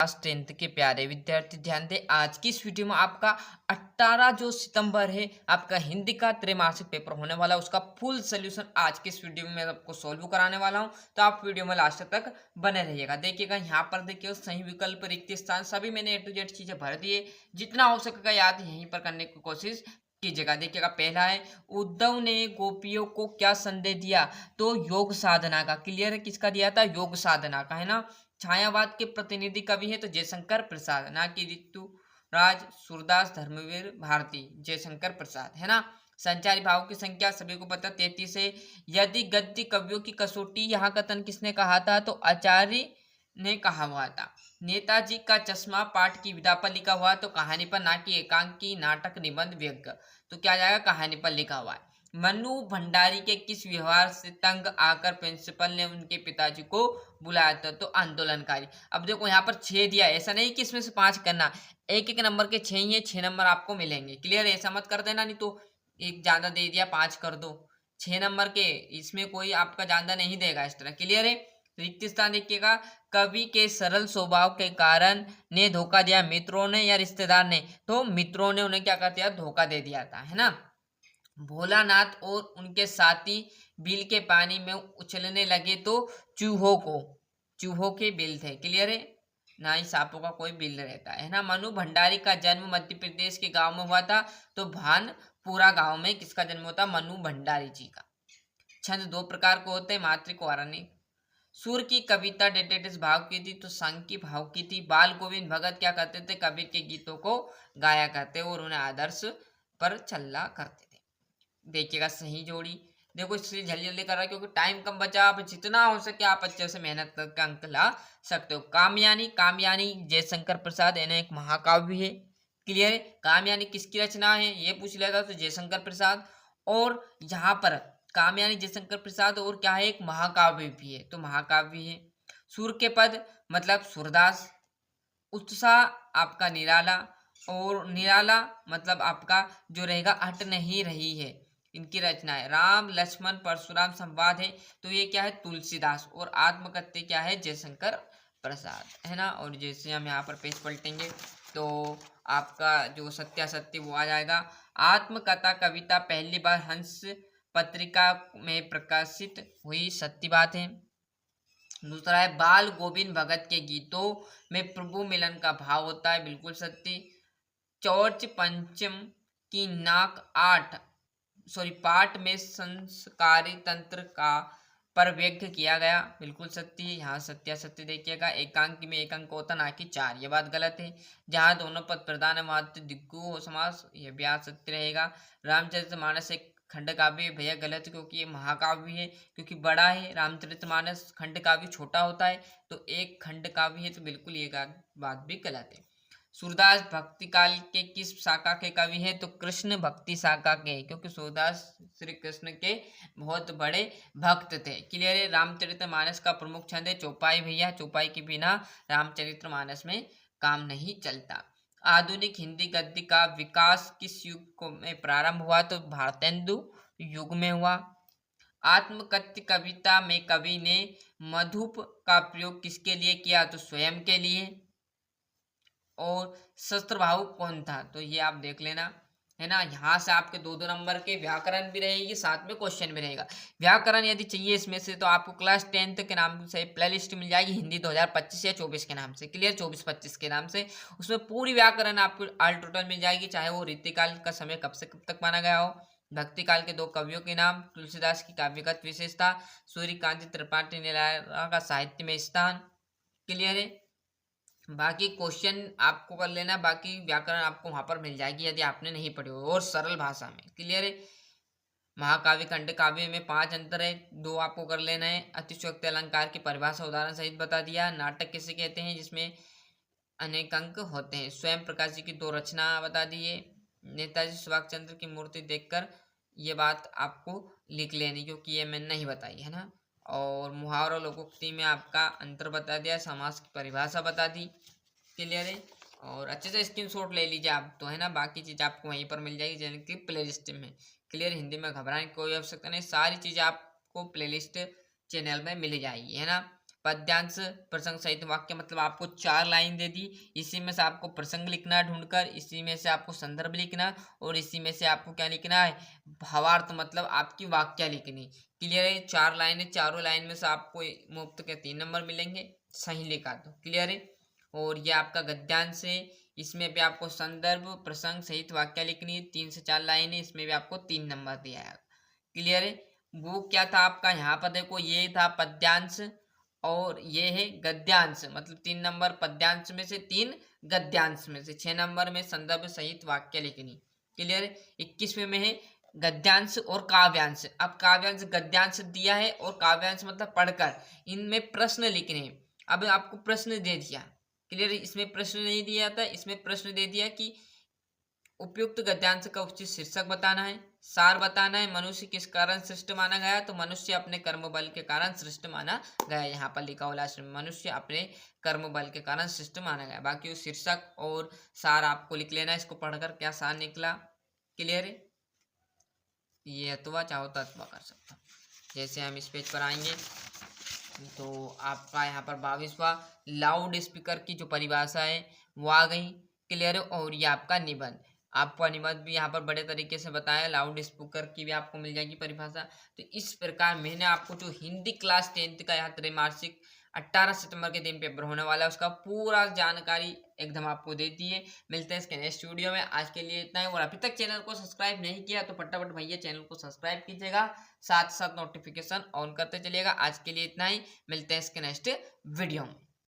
Class 10th के प्यारे विद्यार्थी ध्यान दें। आज की इस वीडियो में आपका 18 जो सितंबर है आपका हिंदी का त्रैमासिक पेपर होने वाला है, उसका फुल सोल्यूशन आज की इस वीडियो में मैं आपको सॉल्व कराने वाला हूं। तो आप वीडियो में लास्ट तक बने रहिएगा। देखिएगा यहाँ पर देखिए सही विकल्प, रिक्त स्थान सभी मैंने A to Z चीजें भर दिए। जितना हो सकेगा याद यहीं पर करने की कोशिश कीजिएगा। देखिएगा पहला है, उद्धव ने गोपियों को क्या संदेश दिया? तो योग साधना का। क्लियर है, किसका दिया था? योग साधना का, है ना। छायावाद के प्रतिनिधि कवि है तो जयशंकर प्रसाद, ना कि ऋतुराज, सूरदास, धर्मवीर भारती। जयशंकर प्रसाद, है ना। संचारी भाव की संख्या सभी को पता 33 है। यदि गद्य कवियों की कसौटी यहाँ कथन किसने कहा था? तो आचार्य ने कहा हुआ था। नेताजी का चश्मा पाठ की विधा पर लिखा हुआ तो कहानी पर, ना कि एकांकी, नाटक, निबंध, व्यंग्य। तो क्या जाएगा? कहानी पर लिखा हुआ है। मनु भंडारी के किस व्यवहार से तंग आकर प्रिंसिपल ने उनके पिताजी को बुलाया था? तो आंदोलनकारी। अब देखो यहाँ पर 6 दिया, ऐसा नहीं कि इसमें से 5 करना, एक एक नंबर के 6 ही है, 6 नंबर आपको मिलेंगे। क्लियर है, ऐसा मत कर देना, नहीं तो एक ज्यादा दे दिया 5 कर दो। 6 नंबर के इसमें कोई आपका ज्यादा नहीं देगा इस तरह। क्लियर है। रिक्त स्थान देखिएगा, कवि के सरल स्वभाव के कारण ने धोखा दिया, मित्रों ने या रिश्तेदार ने? तो मित्रों ने उन्हें क्या कर दिया? धोखा दे दिया था, है ना। भोलानाथ और उनके साथी बिल के पानी में उछलने लगे तो चूहों के बिल थे। क्लियर है, ना ही सांपों का कोई बिल रहता है ना। मनु भंडारी का जन्म मध्य प्रदेश के गांव में हुआ था तो भानपुरा गांव में किसका जन्म होता? मनु भंडारी जी का। छंद दो प्रकार को होते हैं, मात्रिक और आरण्यक। सूर की कविता डेटेटिस भाव की थी तो सांकी भाव की थी। बाल गोविंद भगत क्या करते थे? कबीर के गीतों को गाया करते और उन्हें आदर्श पर चला करते थे। देखिएगा सही जोड़ी। देखो इसलिए जल्दी जल्दी कर रहा है क्योंकि टाइम कम बचा। आप जितना हो सके आप अच्छे से मेहनत करके अंक ला सकते हो। कामयानी, कामयानी जयशंकर प्रसाद यानी एक महाकाव्य है। क्लियर है। कामयानी किसकी रचना है ये पूछ लिया था तो जयशंकर प्रसाद। और यहाँ पर कामयानी जयशंकर प्रसाद और क्या है? एक महाकाव्य भी है तो महाकाव्य है। सूर के पद मतलब सूरदास। उत्साह आपका निराला, और निराला मतलब आपका जो रहेगा हट नहीं रही है। इनकी रचना है राम लक्ष्मण परशुराम संवाद है तो ये क्या है? तुलसीदास। और आत्मकथ्य क्या है? जयशंकर प्रसाद, है ना। और जैसे हम यहाँ पर पेज पलटेंगे तो आपका जो सत्यासत्य वो आ जाएगा। आत्मकथा कविता पहली बार हंस पत्रिका में प्रकाशित हुई, सत्य बात है। दूसरा है बाल गोविंद भगत के गीतों में प्रभु मिलन का भाव होता है, बिल्कुल सत्य। चौर्च पंचम की नाक पाठ में संस्कारी तंत्र का पर व्यक्त किया गया, बिल्कुल सत्य। यहाँ सत्यासत्य देखिएगा। एकांकी में एक अंक होता ना कि 4, ये बात गलत है। जहाँ दोनों पद प्रधान है वहाँ दिग्गु समास, यह भी सत्य रहेगा। रामचरितमानस एक खंड काव्य भैया गलत है क्योंकि ये महाकाव्य है, क्योंकि बड़ा है। रामचरितमानस खंड काव्य छोटा होता है तो एक खंड काव्य है तो बिल्कुल ये बात भी गलत है। सूरदास भक्ति काल के किस शाखा के कवि हैं? तो कृष्ण भक्ति शाखा के, क्योंकि सूरदास श्री कृष्ण के बहुत बड़े भक्त थे। क्लियर है। रामचरितमानस का प्रमुख छंद है चौपाई भैया, चौपाई के बिना रामचरितमानस में काम नहीं चलता। आधुनिक हिंदी गद्य का विकास किस युग में प्रारंभ हुआ? तो भारतेंदु युग में हुआ। आत्मकथ्य कविता में कवि ने मधुप का प्रयोग किसके लिए किया? तो स्वयं के लिए। और शस्त्र भावुक कौन था? तो ये आप देख लेना, है ना। यहाँ से आपके 2-2 नंबर के व्याकरण भी रहेगी, साथ में क्वेश्चन भी रहेगा। व्याकरण यदि चाहिए इसमें से तो आपको क्लास 10th के नाम से प्लेलिस्ट मिल जाएगी, हिंदी 2025 या 24 के नाम से। क्लियर, 24-25 के नाम से उसमें पूरी व्याकरण आपको ऑल टोटल मिल जाएगी, चाहे वो रीतिकाल का समय कब से कब तक माना गया हो। भक्ति काल के 2 कवियों के नाम, तुलसीदास की काव्यगत विशेषता, सूर्यकांत त्रिपाठी निराला का साहित्य में स्थान। क्लियर है। बाकी क्वेश्चन आपको कर लेना, बाकी व्याकरण आपको वहां पर मिल जाएगी यदि आपने नहीं पढ़ी हो और सरल भाषा में। क्लियर है। महाकाव्य खंड काव्य में 5 अंतर है, 2 आपको कर लेना है। अतिशयोक्ति अलंकार की परिभाषा उदाहरण सहित बता दिया। नाटक किसे कहते हैं? जिसमें अनेक अंक होते हैं। स्वयं प्रकाश जी की 2 रचना बता दिए। नेताजी सुभाष चंद्र की मूर्ति देखकर ये बात आपको लिख लेनी क्योंकि ये मैंने नहीं बताई, है ना। और मुहावरा लोकोक्ति में आपका अंतर बता दिया, समास की परिभाषा बता दी। क्लियर है। और अच्छे से स्क्रीनशॉट ले लीजिए आप तो, है ना। बाकी चीज़ आपको वहीं पर मिल जाएगी जैसे कि प्ले लिस्ट में। क्लियर, हिंदी में घबराने की कोई आवश्यकता नहीं, सारी चीज़ें आपको प्ले लिस्ट चैनल में मिल जाएगी, है ना। पद्यांश प्रसंग सहित वाक्य मतलब आपको 4 लाइन दे दी, इसी में से आपको प्रसंग लिखना है ढूंढकर, इसी में से आपको संदर्भ लिखना है और इसी में से आपको क्या लिखना है, भावार्थ मतलब आपकी वाक्य लिखनी। क्लियर है? 4 लाइनें, चारों लाइन में से आपको मुफ्त के 3 नंबर मिलेंगे, सही लिखा तो। क्लियर है? और ये आपका गद्यांश है, इसमें भी आपको संदर्भ प्रसंग सहित वाक्य लिखनी है, 3 से 4 लाइनें, इसमें भी आपको 3 नंबर दिया है। क्लियर है? वो क्या था आपका, यहाँ पर देखो ये था पद्यांश और ये है गद्यांश, मतलब 3 नंबर पद्यांश में से, 3 गद्यांश में से, 6 नंबर में संदर्भ सहित वाक्य लिखनी। क्लियर है? 21वें में है गद्यांश और काव्यांश। अब काव्यांश गद्यांश दिया है और काव्यांश मतलब पढ़कर, इनमें प्रश्न लिखने हैं। अब आपको प्रश्न दे दिया। क्लियर? इसमें प्रश्न नहीं दिया था, इसमें प्रश्न दे दिया कि उपयुक्त गद्यांश का उचित शीर्षक बताना है, सार बताना है, मनुष्य किस कारण श्रेष्ठ माना गया, तो मनुष्य अपने कर्म बल के कारण श्रेष्ठ माना गया। यहाँ पर लिखा हुआ लास्ट में, मनुष्य अपने कर्म बल के कारण श्रेष्ठ माना गया। बाकी उस शीर्षक और सार आपको लिख लेना है, इसको पढ़कर क्या सार निकला। क्लियर है? ये अथवा चाहो तो अथवा कर सकता। जैसे हम इस पेज पर आएंगे तो आपका यहाँ पर 22वां लाउड स्पीकर की जो परिभाषा है वो आ गई। क्लियर है? और ये आपका निबंध, आपको निबंध भी यहाँ पर बड़े तरीके से बताया, लाउड स्पीकर की भी आपको मिल जाएगी परिभाषा। तो इस प्रकार मैंने आपको जो हिंदी क्लास 10th का यहाँ त्रैमासिक 18 सितंबर के दिन पेपर होने वाला है उसका पूरा जानकारी एकदम आपको दे दी है। मिलते हैं इसके नेक्स्ट वीडियो में। आज के लिए इतना ही, और अभी तक चैनल को सब्सक्राइब नहीं किया तो फटाफट भैया चैनल को सब्सक्राइब कीजिएगा, साथ साथ नोटिफिकेशन ऑन करते चलिएगा। आज के लिए इतना ही, मिलते हैं इसके नेक्स्ट वीडियो में।